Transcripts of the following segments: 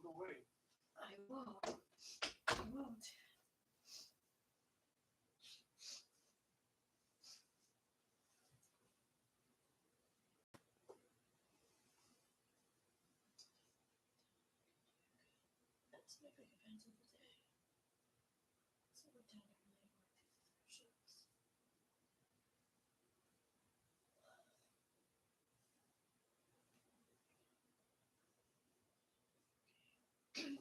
I won't. I won't. That's my big event of the day. So we're done early and work these shirts. Okay,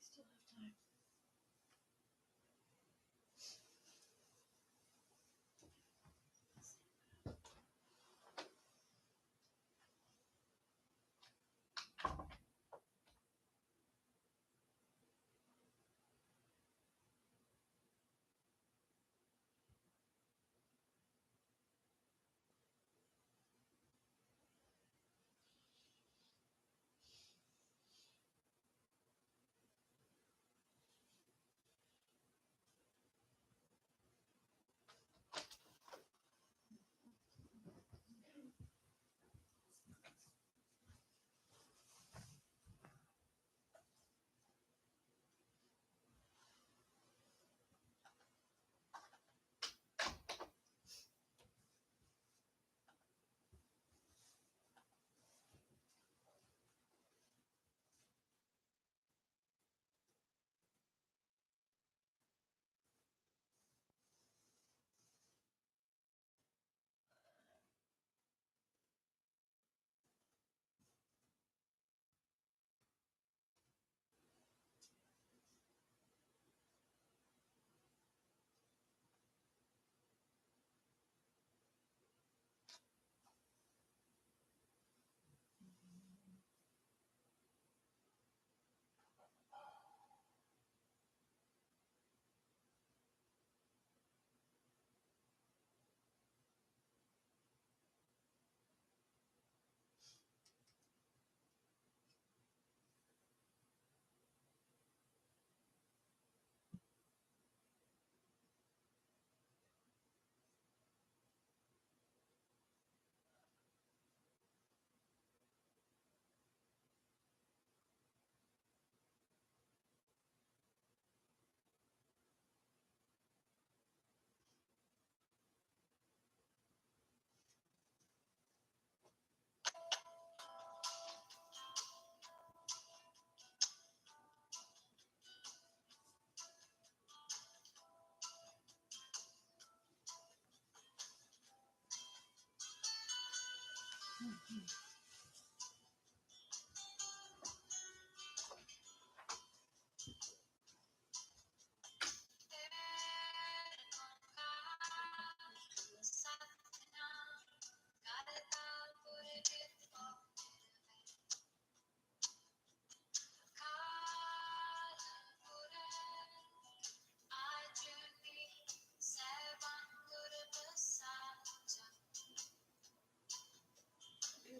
still have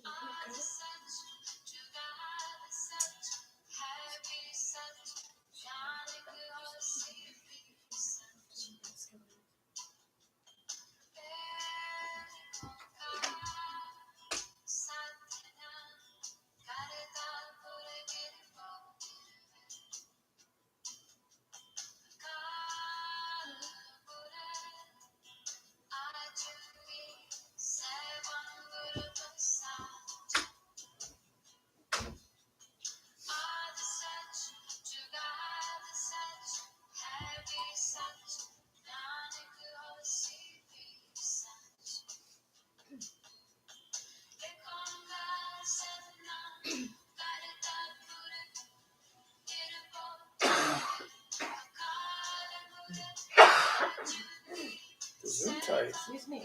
time. sorry. Excuse me.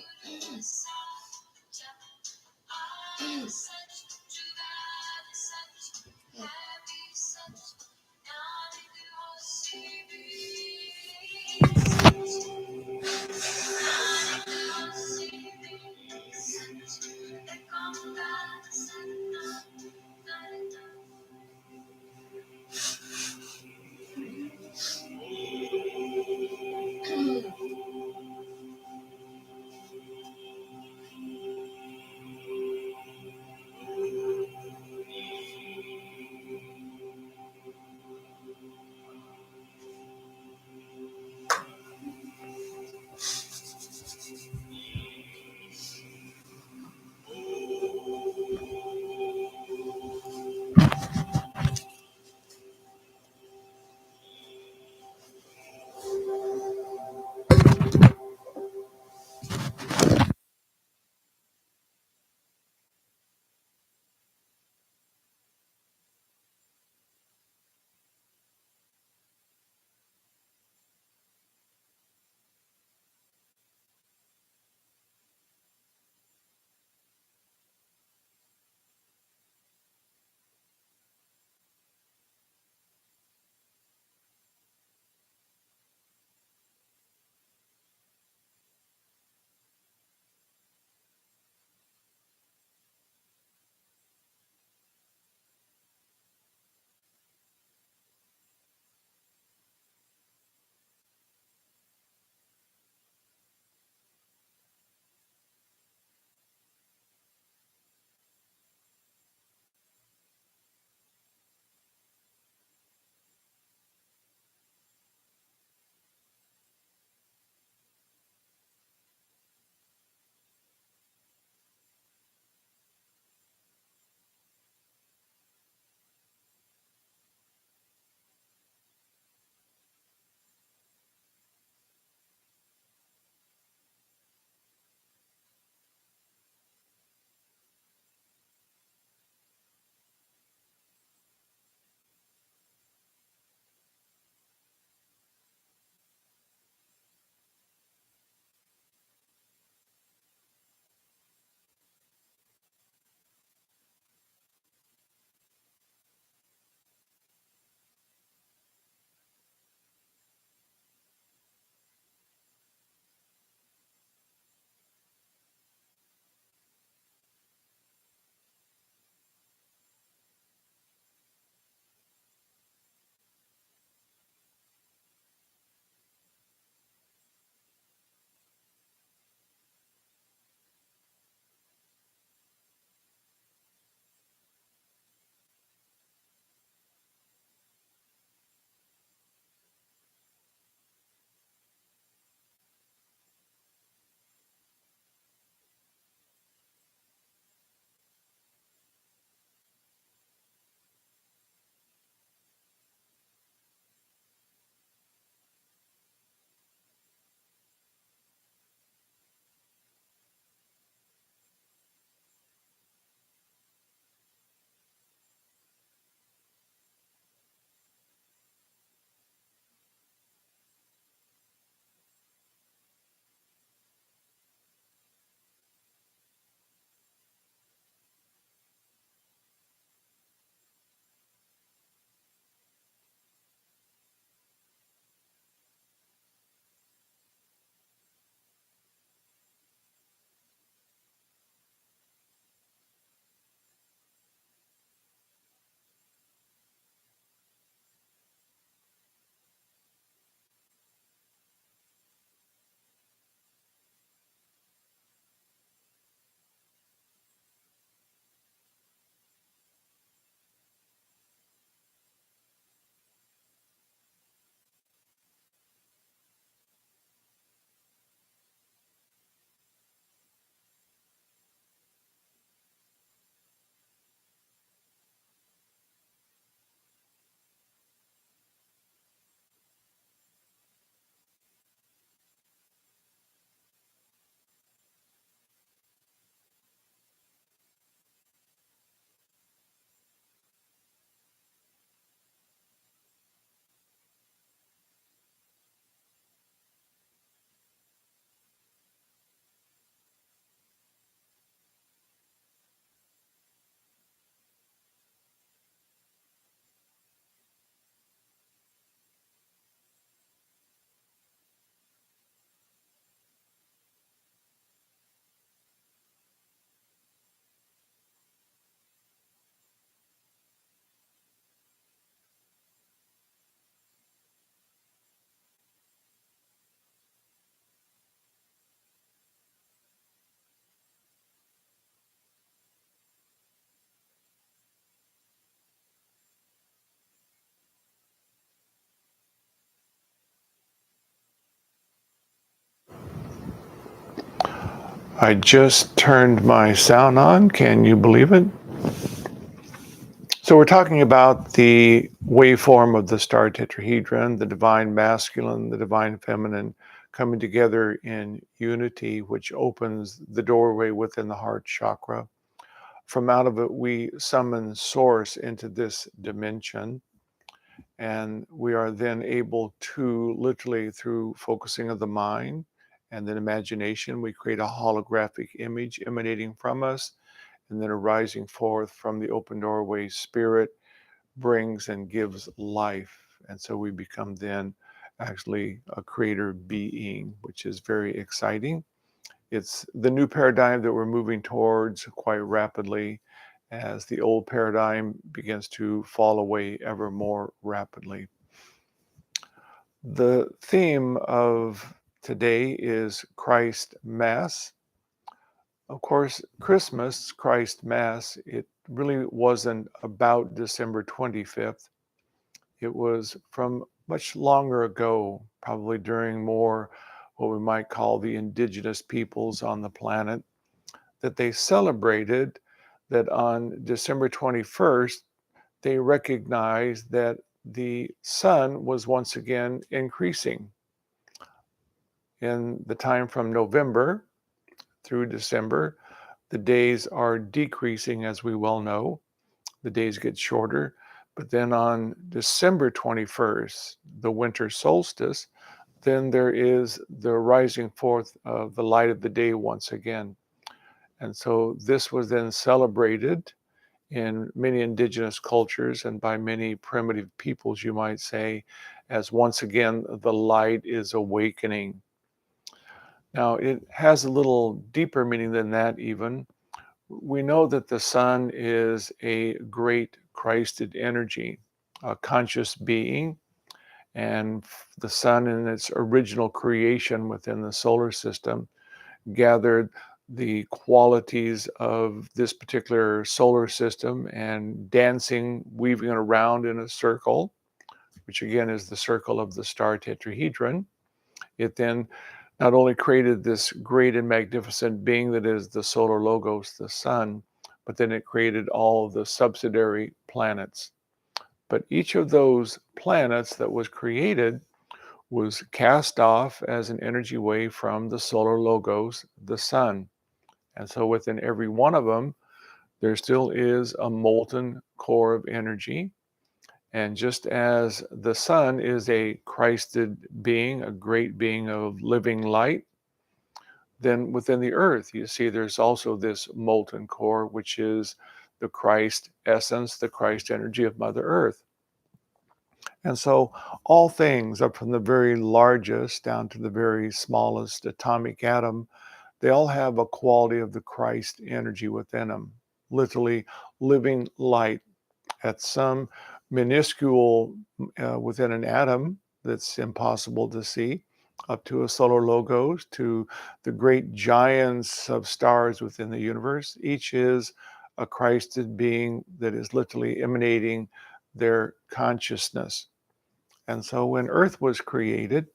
I just turned my sound on. Can you believe it? So we're talking about the waveform of the star tetrahedron, the divine masculine, the divine feminine coming together in unity, which opens the doorway within the heart chakra. From out of it, we summon source into this dimension. And we are then able to literally, through focusing of the mind and then imagination, we create a holographic image emanating from us and then arising forth from the open doorway. Spirit brings and gives life. And so we become then actually a creator being, which is very exciting. It's the new paradigm that we're moving towards quite rapidly as the old paradigm begins to fall away ever more rapidly. The theme of today is Christ Mass. Of course, Christmas, Christ Mass, it really wasn't about December 25th. It was from much longer ago, probably during more what we might call the indigenous peoples on the planet, that they celebrated that on December 21st, they recognized that the sun was once again increasing. In the time from November through December, the days are decreasing, as we well know. The days get shorter. But then on December 21st, the winter solstice, then there is the rising forth of the light of the day once again. And so this was then celebrated in many indigenous cultures and by many primitive peoples, you might say, as once again the light is awakening. Now, it has a little deeper meaning than that, even. We know that the sun is a great Christed energy, a conscious being, and the sun in its original creation within the solar system gathered the qualities of this particular solar system and dancing, weaving it around in a circle, which again is the circle of the star tetrahedron. It then not only created this great and magnificent being that is the solar logos, the sun, but then it created all the subsidiary planets. But each of those planets that was created was cast off as an energy wave from the solar logos, the sun. And so within every one of them, there still is a molten core of energy. And just as the sun is a Christed being, a great being of living light, then within the earth, you see there's also this molten core, which is the Christ essence, the Christ energy of Mother Earth. And so all things, up from the very largest down to the very smallest atomic atom, they all have a quality of the Christ energy within them, literally living light at some minuscule within an atom that's impossible to see, up to a solar logos, to the great giants of stars within the universe. Each is a Christed being that is literally emanating their consciousness. And so when Earth was created,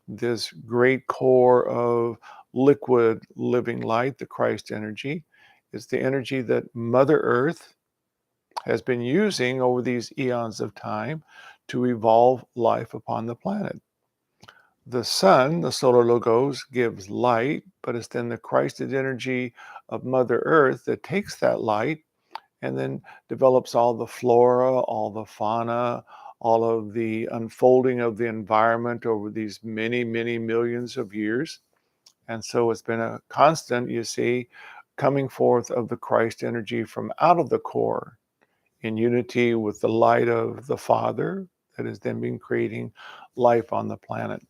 this great core of liquid living light, the Christ energy, is the energy that Mother Earth has been using over these eons of time to evolve life upon the planet. The sun, the solar logos, gives light, but it's then the Christed energy of Mother Earth that takes that light and then develops all the flora, all the fauna, all of the unfolding of the environment over these many, many millions of years. And so it's been a constant, you see, coming forth of the Christ energy from out of the core in unity with the light of the Father that has then been creating life on the planet.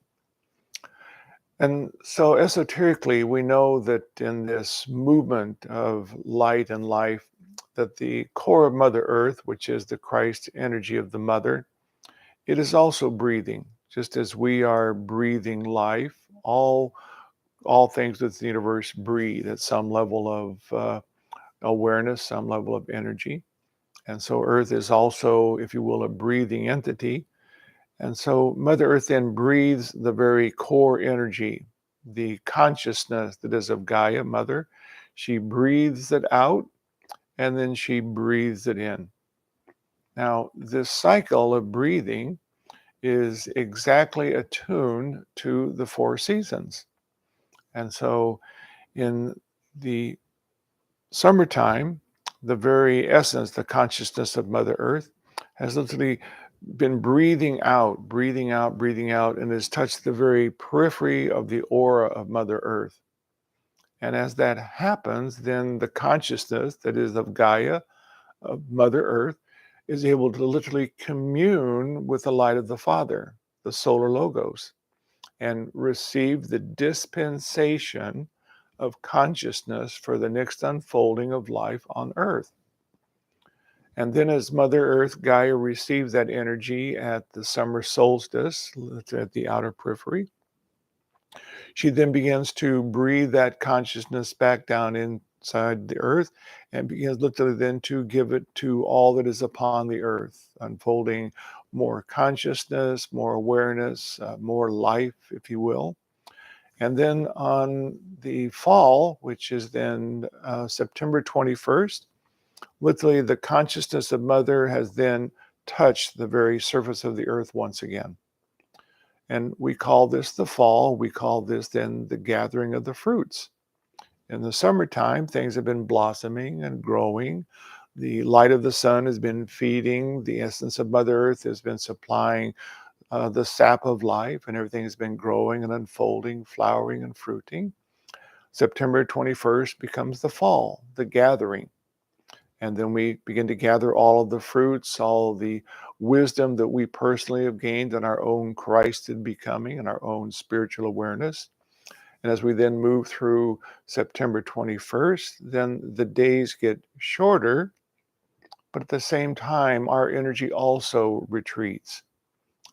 And so esoterically, we know that in this movement of light and life, that the core of Mother Earth, which is the Christ energy of the Mother, it is also breathing, just as we are breathing life. All things within the universe breathe at some level of awareness, some level of energy. And so Earth is also, if you will, a breathing entity. And so Mother Earth then breathes the very core energy, the consciousness that is of Gaia, Mother. She breathes it out, and then she breathes it in. Now, this cycle of breathing is exactly attuned to the four seasons. And so in the summertime, the very essence, the consciousness of Mother Earth has literally been breathing out, breathing out, breathing out, and has touched the very periphery of the aura of Mother Earth. And as that happens, then the consciousness that is of Gaia, of Mother Earth, is able to literally commune with the light of the Father, the solar logos, and receive the dispensation of consciousness for the next unfolding of life on Earth. And then as Mother Earth, Gaia receives that energy at the summer solstice, at the outer periphery, she then begins to breathe that consciousness back down inside the earth and begins literally then to give it to all that is upon the earth, unfolding more consciousness, more awareness, more life, if you will. And then on the fall, which is then September 21st, literally the consciousness of Mother has then touched the very surface of the earth once again. And we call this the fall. We call this then the gathering of the fruits. In the summertime, things have been blossoming and growing. The light of the sun has been feeding. The essence of Mother Earth has been supplying the sap of life, and everything has been growing and unfolding, flowering and fruiting. September 21st becomes the fall, the gathering. And then we begin to gather all of the fruits, all of the wisdom that we personally have gained in our own Christed becoming and our own spiritual awareness. And as we then move through September 21st, then the days get shorter, but at the same time, our energy also retreats.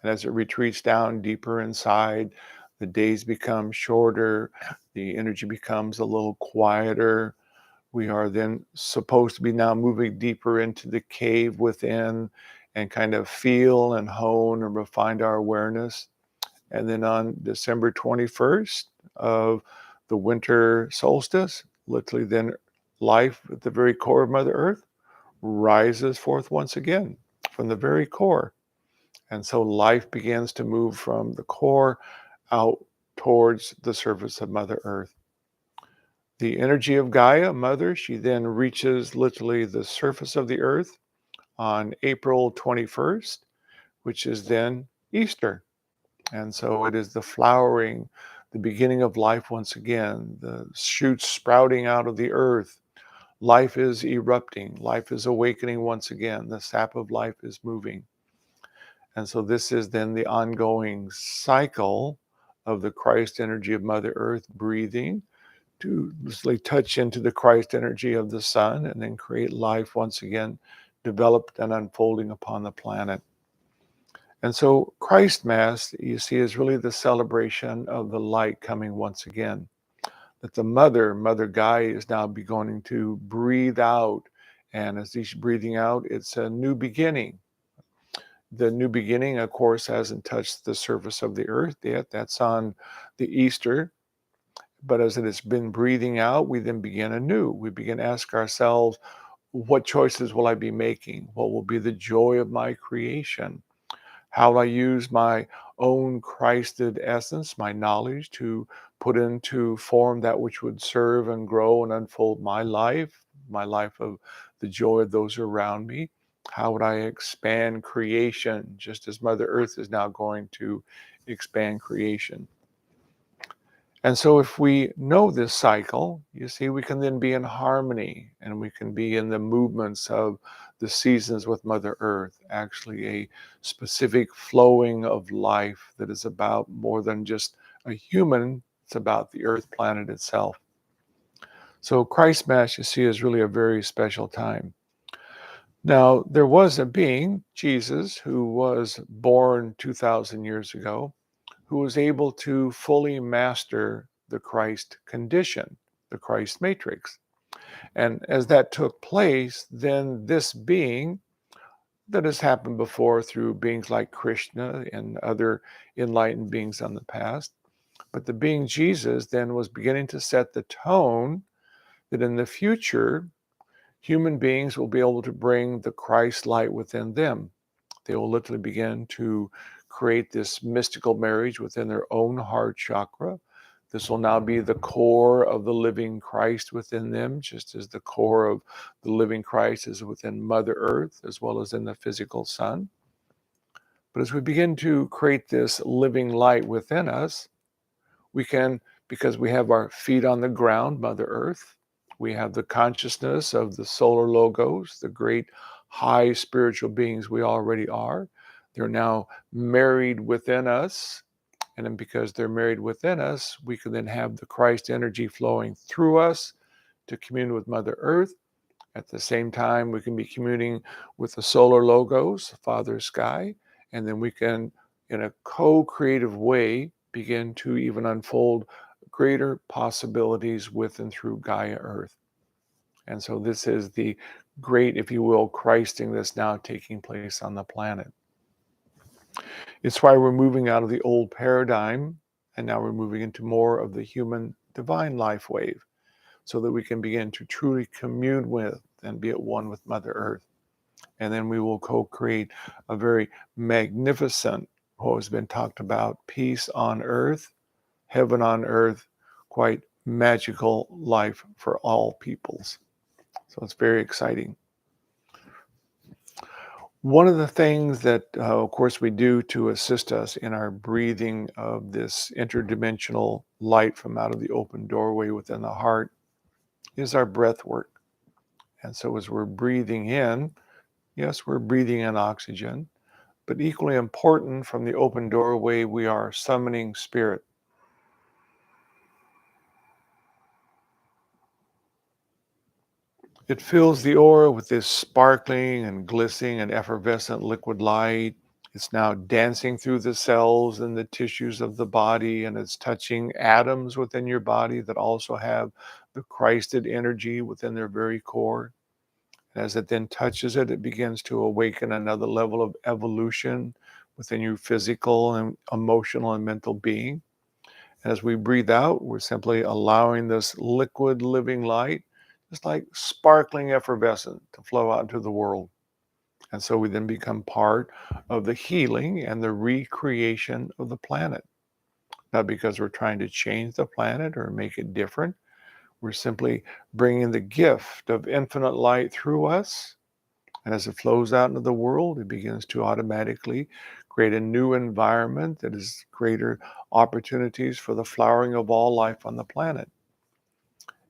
And as it retreats down deeper inside, the days become shorter, the energy becomes a little quieter. We are then supposed to be now moving deeper into the cave within and kind of feel and hone and refine our awareness. And then on December 21st of the winter solstice, literally then life at the very core of Mother Earth rises forth once again from the very core. And so life begins to move from the core out towards the surface of Mother Earth. The energy of Gaia, Mother, she then reaches literally the surface of the earth on April 21st, which is then Easter. And so it is the flowering, the beginning of life once again, the shoots sprouting out of the earth. Life is erupting, life is awakening once again, the sap of life is moving. And so this is then the ongoing cycle of the Christ energy of Mother Earth breathing to literally touch into the Christ energy of the sun and then create life once again, developed and unfolding upon the planet. And so Christ Mass, you see, is really the celebration of the light coming once again. That the Mother Gaia, is now beginning to breathe out. And as she's breathing out, it's a new beginning. The new beginning, of course, hasn't touched the surface of the earth yet. That's on the Easter. But as it has been breathing out, we then begin anew. We begin to ask ourselves, what choices will I be making? What will be the joy of my creation? How will I use my own Christed essence, my knowledge, to put into form that which would serve and grow and unfold my life of the joy of those around me? How would I expand creation, just as Mother Earth is now going to expand creation? And so if we know this cycle, you see, we can then be in harmony and we can be in the movements of the seasons with Mother Earth, actually a specific flowing of life that is about more than just a human, it's about the earth planet itself. So Christ Mass, you see, is really a very special time. Now, there was a being, Jesus, who was born 2,000 years ago, who was able to fully master the Christ condition, the Christ matrix. And as that took place, then this being that has happened before through beings like Krishna and other enlightened beings on the past, But the being Jesus then was beginning to set the tone that in the future, human beings will be able to bring the Christ light within them. They will literally begin to create this mystical marriage within their own heart chakra. This will now be the core of the living Christ within them, just as the core of the living Christ is within Mother Earth, as well as in the physical sun. But as we begin to create this living light within us, we can, because we have our feet on the ground, Mother Earth, we have the consciousness of the solar logos, the great high spiritual beings we already are. They're now married within us. And then because they're married within us, we can then have the Christ energy flowing through us to commune with Mother Earth. At the same time, we can be communing with the solar logos, Father Sky, and then we can, in a co-creative way, begin to even unfold greater possibilities with and through Gaia Earth. And so this is the great, if you will, Christing that's now taking place on the planet. It's why we're moving out of the old paradigm, and now we're moving into more of the human divine life wave, so that we can begin to truly commune with and be at one with Mother Earth. And then we will co-create a very magnificent, what has been talked about, peace on earth, heaven on earth, quite magical life for all peoples. So it's very exciting. One of the things that, of course, we do to assist us in our breathing of this interdimensional light from out of the open doorway within the heart is our breath work. And so as we're breathing in, yes, we're breathing in oxygen, but equally important, from the open doorway, we are summoning spirit. It fills the aura with this sparkling and glistening and effervescent liquid light. It's now dancing through the cells and the tissues of the body, and it's touching atoms within your body that also have the Christed energy within their very core. As it then touches it, it begins to awaken another level of evolution within your physical and emotional and mental being. And as we breathe out, we're simply allowing this liquid living light, just like sparkling effervescent, to flow out into the world. And so we then become part of the healing and the recreation of the planet. Not because we're trying to change the planet or make it different. We're simply bringing the gift of infinite light through us. And as it flows out into the world, it begins to automatically create a new environment that is greater opportunities for the flowering of all life on the planet.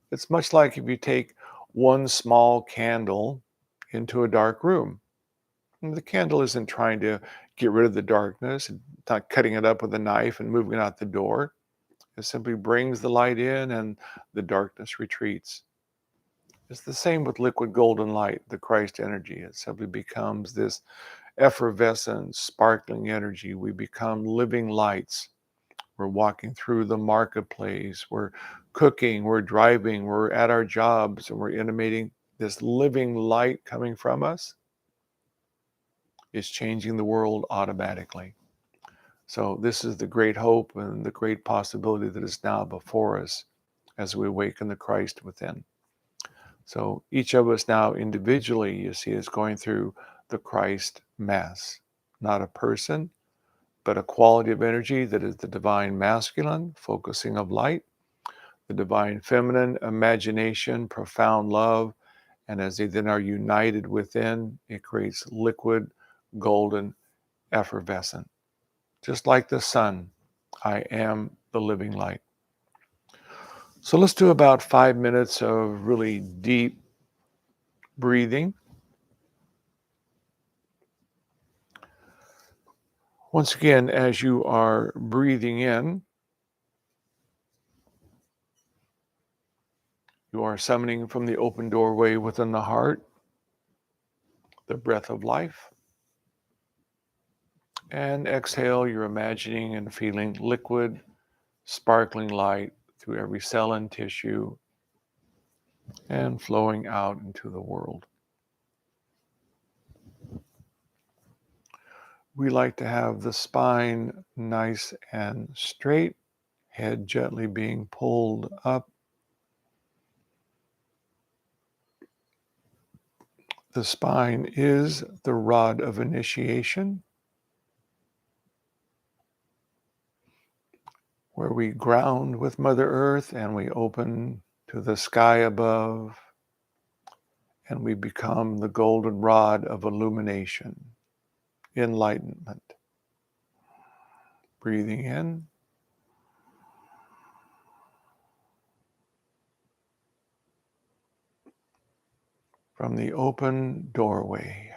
It's much like if you take one small candle into a dark room. And the candle isn't trying to get rid of the darkness, it's not cutting it up with a knife and moving it out the door. It simply brings the light in and the darkness retreats. It's the same with liquid golden light, the Christ energy. It simply becomes this effervescent, sparkling energy. We become living lights. We're walking through the marketplace. We're cooking. We're driving. We're at our jobs, and we're emanating this living light coming from us. It's changing the world automatically. So this is the great hope and the great possibility that is now before us as we awaken the Christ within. So each of us now individually, you see, is going through the Christ Mass. Not a person, but a quality of energy that is the divine masculine, focusing of light, the divine feminine, imagination, profound love, and as they then are united within, it creates liquid, golden, effervescent. Just like the sun, I am the living light. So let's do about 5 minutes of really deep breathing. Once again, as you are breathing in, you are summoning from the open doorway within the heart the breath of life. And exhale, you're imagining and feeling liquid, sparkling light through every cell and tissue and flowing out into the world. We like to have the spine nice and straight, head gently being pulled up. The spine is the rod of initiation, where we ground with Mother Earth and we open to the sky above, and we become the golden rod of illumination, enlightenment. Breathing in. From the open doorway.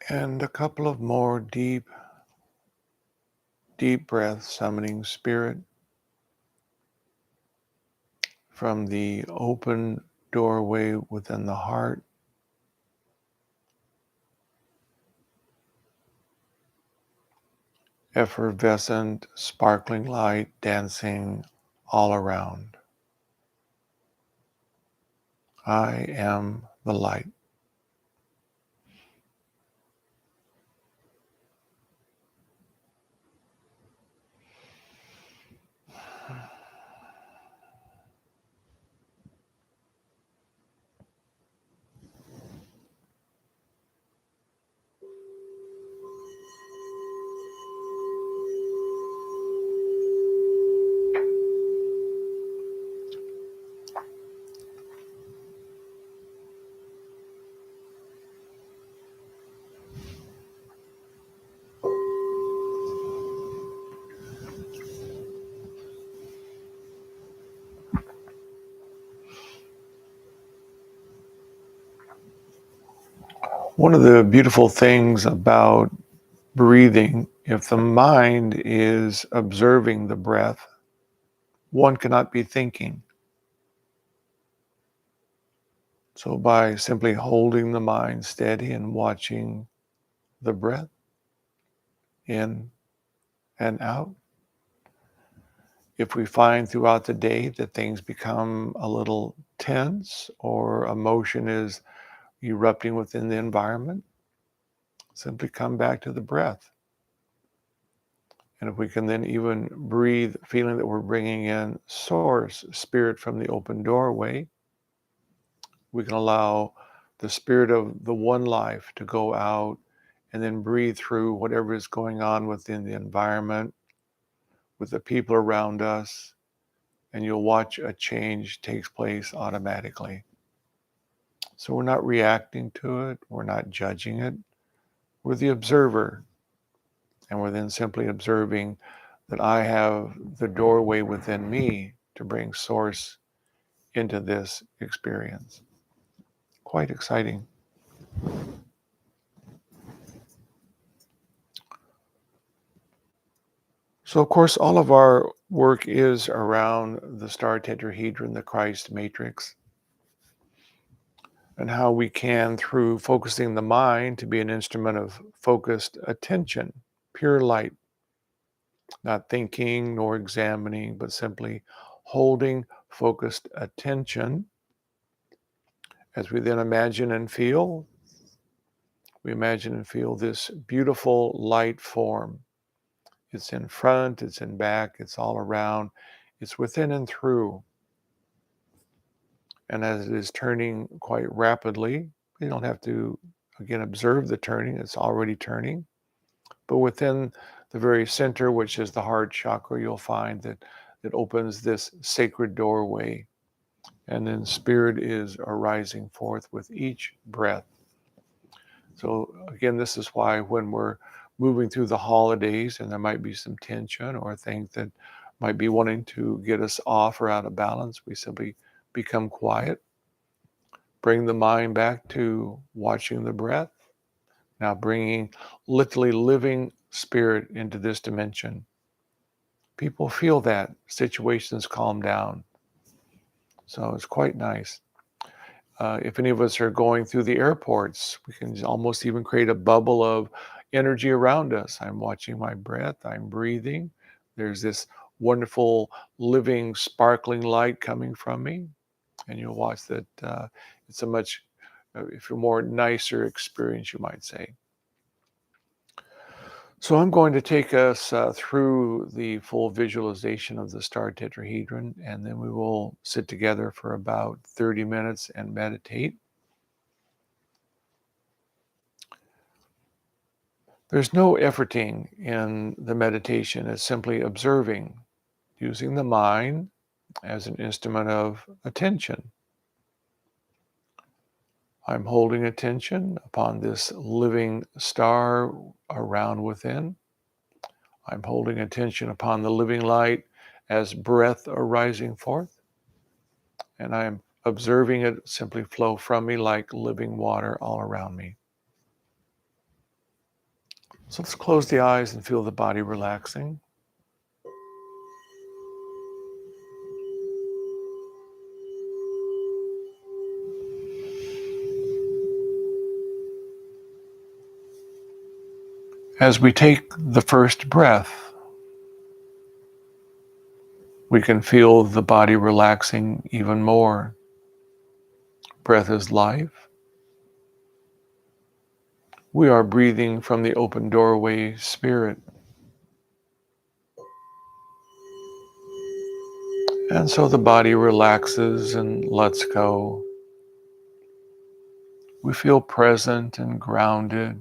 And a couple of more deep breaths, summoning spirit from the open doorway within the heart. Effervescent, sparkling light dancing all around. I am the light. One of the beautiful things about breathing, if the mind is observing the breath, one cannot be thinking. So by simply holding the mind steady and watching the breath in and out, if we find throughout the day that things become a little tense or emotion is erupting within the environment, simply come back to the breath. And if we can then even breathe, feeling that we're bringing in source, spirit from the open doorway, we can allow the spirit of the one life to go out and then breathe through whatever is going on within the environment, with the people around us, and you'll watch a change takes place automatically. So we're not reacting to it, we're not judging it, we're the observer, and we're then simply observing that I have the doorway within me to bring source into this experience. Quite exciting. So, of course, all of our work is around the star tetrahedron, the Christ matrix, and how we can, through focusing the mind to be an instrument of focused attention, pure light, not thinking nor examining, but simply holding focused attention. As we then imagine and feel, we imagine and feel this beautiful light form. It's in front, it's in back, it's all around, it's within and through. And as it is turning quite rapidly, you don't have to, again, observe the turning, it's already turning. But within the very center, which is the heart chakra, you'll find that it opens this sacred doorway. And then spirit is arising forth with each breath. So again, this is why when we're moving through the holidays and there might be some tension or things that might be wanting to get us off or out of balance, we simply become quiet, bring the mind back to watching the breath, now bringing literally living spirit into this dimension. People feel that situations calm down. So it's quite nice. If any of us are going through the airports, we can almost even create a bubble of energy around us. I'm watching my breath, I'm breathing. There's this wonderful, living, sparkling light coming from me. And you'll watch that it's a much, if you're more nicer experience, you might say. So I'm going to take us through the full visualization of the star tetrahedron, and then we will sit together for about 30 minutes and meditate. There's no efforting in the meditation. It's simply observing, using the mind as an instrument of attention. I'm holding attention upon this living star around within. I'm holding attention upon the living light as breath arising forth. And I'm observing it simply flow from me like living water all around me. So let's close the eyes and feel the body relaxing. As we take the first breath, we can feel the body relaxing even more. Breath is life. We are breathing from the open doorway spirit. And so the body relaxes and lets go. We feel present and grounded.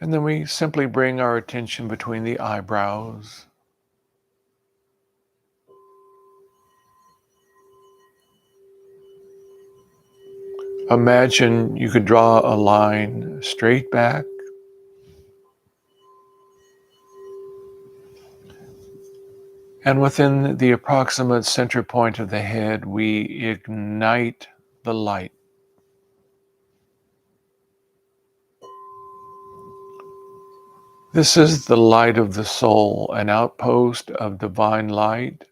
And then we simply bring our attention between the eyebrows. Imagine you could draw a line straight back, And within the approximate center point of the head, we ignite the light. This is the light of the soul, an outpost of divine light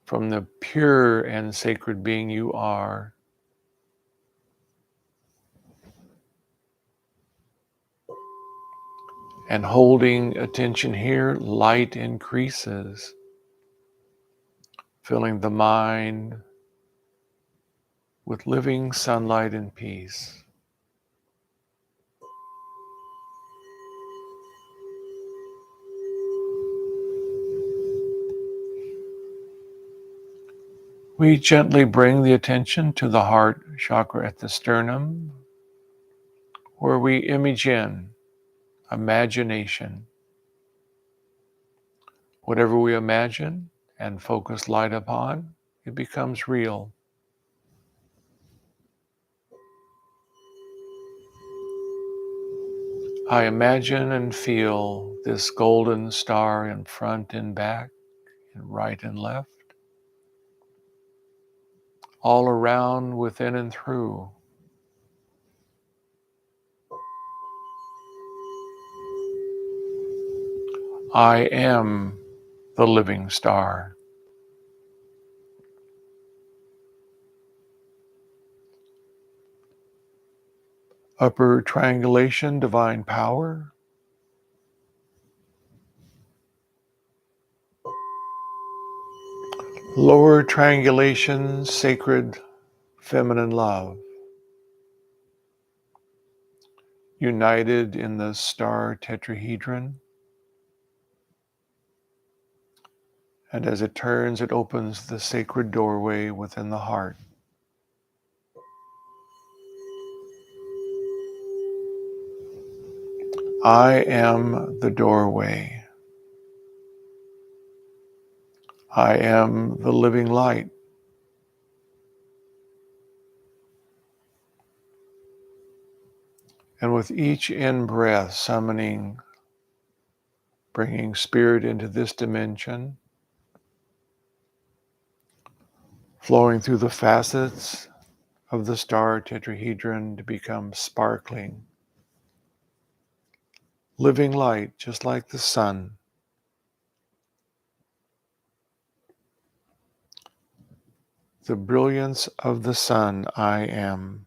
from the pure and sacred being you are. And holding attention here, light increases, filling the mind with living sunlight and peace. We gently bring the attention to the heart chakra at the sternum, where we image in imagination. Whatever we imagine and focus light upon, it becomes real. I imagine and feel this golden star in front and back, and right and left, all around, within and through. I am the living star. Upper triangulation, divine power. Lower triangulation, sacred feminine love. United in the star tetrahedron. And as it turns, it opens the sacred doorway within the heart. I am the doorway. I am the living light. And with each in-breath, summoning, bringing spirit into this dimension, flowing through the facets of the star tetrahedron to become sparkling, living light, just like the sun. The brilliance of the sun, I am.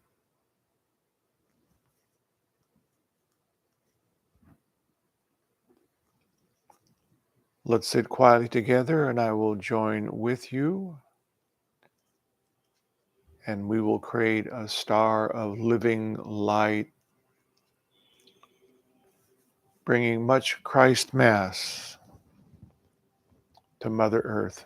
Let's sit quietly together and I will join with you, and we will create a star of living light, bringing much Christ Mass to Mother Earth.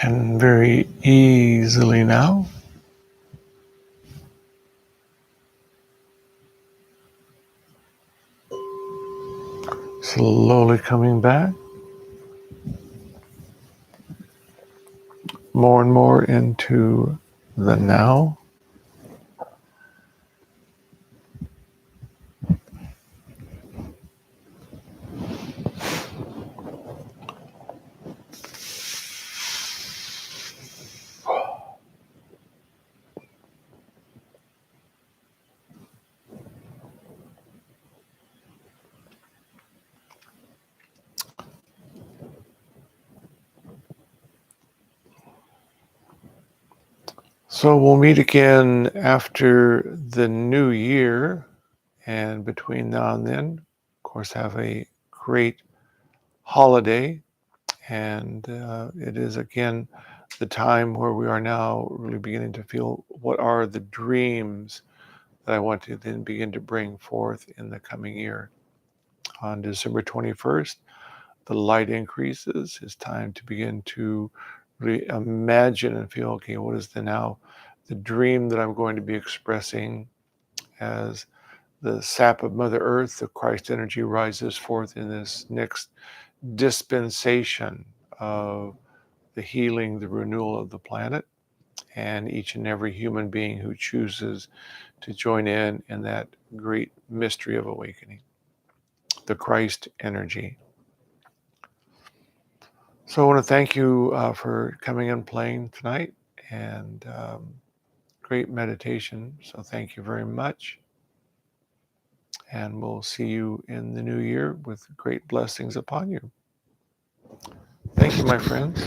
And very easily now, slowly coming back more and more into the now. So we'll meet again after the new year, and between now and then, of course, have a great holiday. And it is again the time where we are now really beginning to feel what are the dreams that I want to then begin to bring forth in the coming year. On December 21st, the light increases. It's time to begin to really imagine and feel, okay, what is the dream that I'm going to be expressing as the sap of Mother Earth, the Christ energy rises forth in this next dispensation of the healing, the renewal of the planet, and each and every human being who chooses to join in that great mystery of awakening, the Christ energy. So I want to thank you for coming and playing tonight, and great meditation. So thank you very much. And we'll see you in the new year with great blessings upon you. Thank you, my friends.